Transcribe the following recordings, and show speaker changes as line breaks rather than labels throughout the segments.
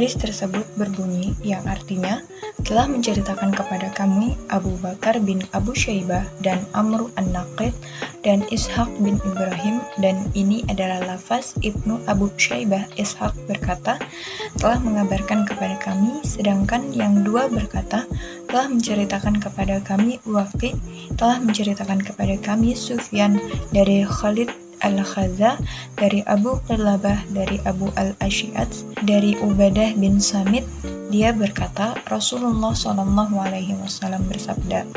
Hadis tersebut berbunyi yang artinya, telah menceritakan kepada kami Abu Bakar bin Abu Syaibah dan Amr an-Naqid dan Ishaq bin Ibrahim, dan ini adalah lafaz Ibnu Abu Syaibah. Ishaq berkata, telah mengabarkan kepada kami, sedangkan yang dua berkata, telah menceritakan kepada kami Waqi, telah menceritakan kepada kami Sufyan dari Khalid Al-Khazza, dari Abu Qilabah, dari Abu Al-Ash'ats, dari Ubadah bin Samit. Dia berkata, Rasulullah SAW bersabda,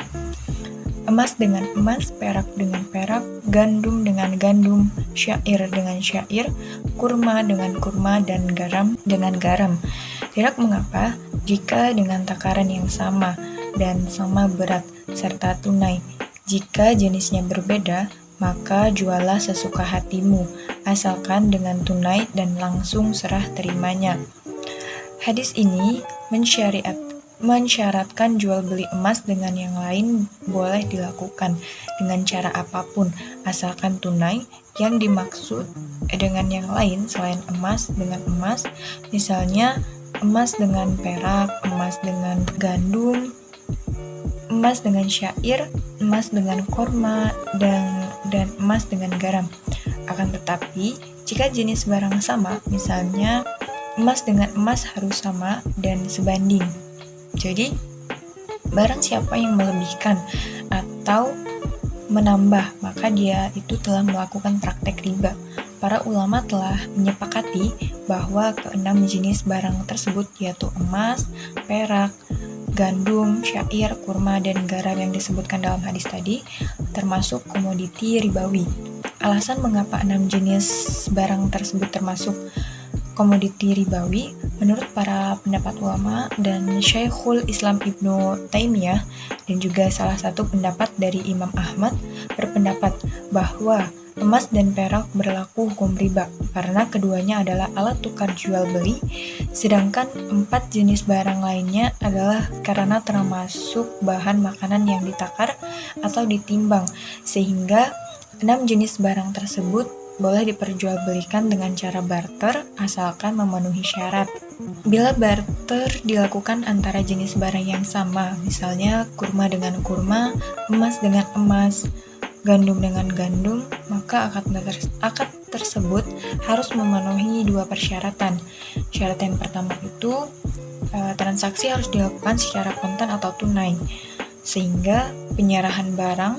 emas dengan emas, perak dengan perak, gandum dengan gandum, syair dengan syair, kurma dengan kurma, dan garam dengan garam. Tidak mengapa jika dengan takaran yang sama dan sama berat serta tunai. Jika jenisnya berbeda, maka jualah sesuka hatimu, asalkan dengan tunai dan langsung serah terimanya. Hadis ini mensyaratkan jual beli emas dengan yang lain boleh dilakukan dengan cara apapun, asalkan tunai. Yang dimaksud dengan yang lain selain emas dengan emas, misalnya emas dengan perak, emas dengan gandum, emas dengan syair, emas dengan korma, dan emas dengan garam. Akan tetapi, jika jenis barang sama, misalnya emas dengan emas harus sama dan sebanding. Jadi, barang siapa yang melebihkan atau menambah, maka dia itu telah melakukan praktek riba. Para ulama telah menyepakati bahwa keenam jenis barang tersebut, yaitu emas, perak, gandum, syair, kurma, dan garam yang disebutkan dalam hadis tadi, termasuk komoditi ribawi. Alasan mengapa 6 jenis barang tersebut termasuk komoditi ribawi, menurut para pendapat ulama dan Syekhul Islam Ibnu Taimiyah, dan juga salah satu pendapat dari Imam Ahmad, berpendapat bahwa emas dan perak berlaku hukum riba karena keduanya adalah alat tukar jual beli, sedangkan 4 jenis barang lainnya adalah karena termasuk bahan makanan yang ditakar atau ditimbang, sehingga 6 jenis barang tersebut boleh diperjualbelikan dengan cara barter asalkan memenuhi syarat. Bila barter dilakukan antara jenis barang yang sama, misalnya kurma dengan kurma, emas dengan emas, gandum dengan gandum, maka akad tersebut harus memenuhi 2 persyaratan. Syarat yang pertama itu transaksi harus dilakukan secara kontan atau tunai, sehingga penyerahan barang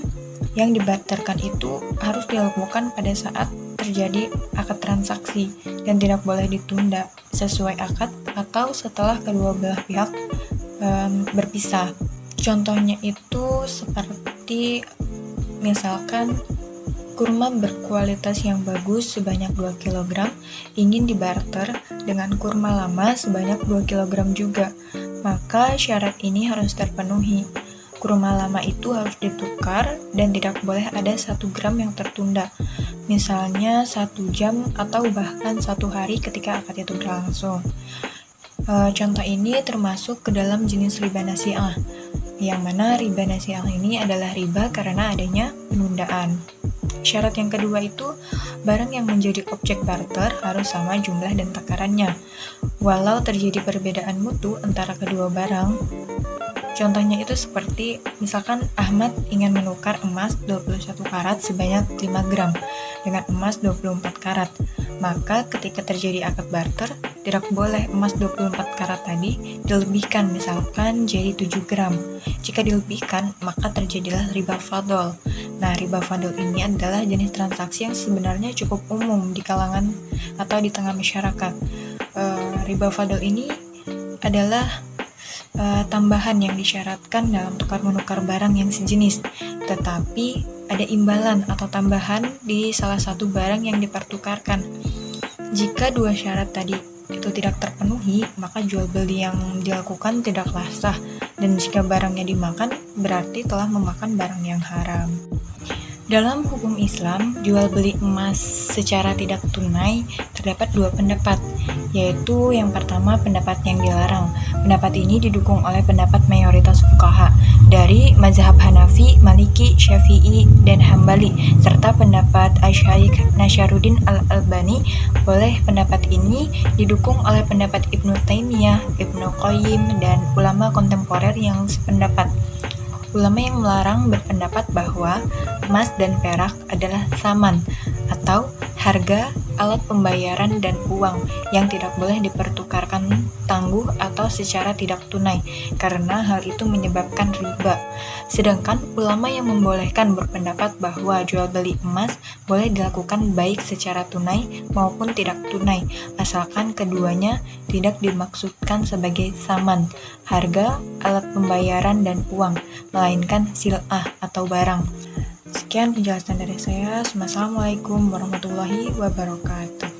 yang dibarterkan itu harus dilakukan pada saat terjadi akad transaksi dan tidak boleh ditunda sesuai akad atau setelah kedua belah pihak berpisah. Contohnya itu seperti misalkan kurma berkualitas yang bagus sebanyak 2 kg ingin dibarter dengan kurma lama sebanyak 2 kg juga, maka syarat ini harus terpenuhi. Kurma lama itu harus ditukar dan tidak boleh ada 1 gram yang tertunda, misalnya 1 jam atau bahkan 1 hari ketika akad itu berlangsung. Contoh ini termasuk ke dalam jenis riba nasi'ah, yang mana riba nasi'ah ini adalah riba karena adanya penundaan. Syarat yang kedua itu, barang yang menjadi objek barter harus sama jumlah dan takarannya, walau terjadi perbedaan mutu antara kedua barang. Contohnya itu seperti misalkan Ahmad ingin menukar emas 21 karat sebanyak 5 gram dengan emas 24 karat. Maka ketika terjadi akad barter, tidak boleh emas 24 karat tadi dilebihkan misalkan jadi 7 gram. Jika dilebihkan, maka terjadilah riba fadl. Nah, riba fadl ini adalah jenis transaksi yang sebenarnya cukup umum di kalangan atau di tengah masyarakat. Riba fadl ini adalah tambahan yang disyaratkan dalam tukar-menukar barang yang sejenis, tetapi ada imbalan atau tambahan di salah satu barang yang dipertukarkan. Jika 2 syarat tadi itu tidak terpenuhi, maka jual beli yang dilakukan tidaklah sah, dan jika barangnya dimakan, berarti telah memakan barang yang haram. Dalam hukum Islam, jual beli emas secara tidak tunai terdapat 2 pendapat, yaitu yang pertama pendapat yang dilarang. Pendapat ini didukung oleh pendapat mayoritas fuqaha dari mazhab Hanafi, Maliki, Syafi'i, dan Hambali, serta pendapat Asy-Syaikh Nasyruddin Al-Albani. Boleh pendapat ini didukung oleh pendapat Ibnu Taimiyah, Ibnu Qayyim, dan ulama kontemporer yang sependapat. Ulama yang melarang berpendapat bahwa emas dan perak adalah saman atau harga alat pembayaran dan uang yang tidak boleh dipertukarkan tangguh atau secara tidak tunai, karena hal itu menyebabkan riba. Sedangkan ulama yang membolehkan berpendapat bahwa jual beli emas boleh dilakukan baik secara tunai maupun tidak tunai, asalkan keduanya tidak dimaksudkan sebagai saman, harga alat pembayaran dan uang, melainkan sil'ah atau barang. Sekian penjelasan dari saya. Wassalamualaikum warahmatullahi wabarakatuh.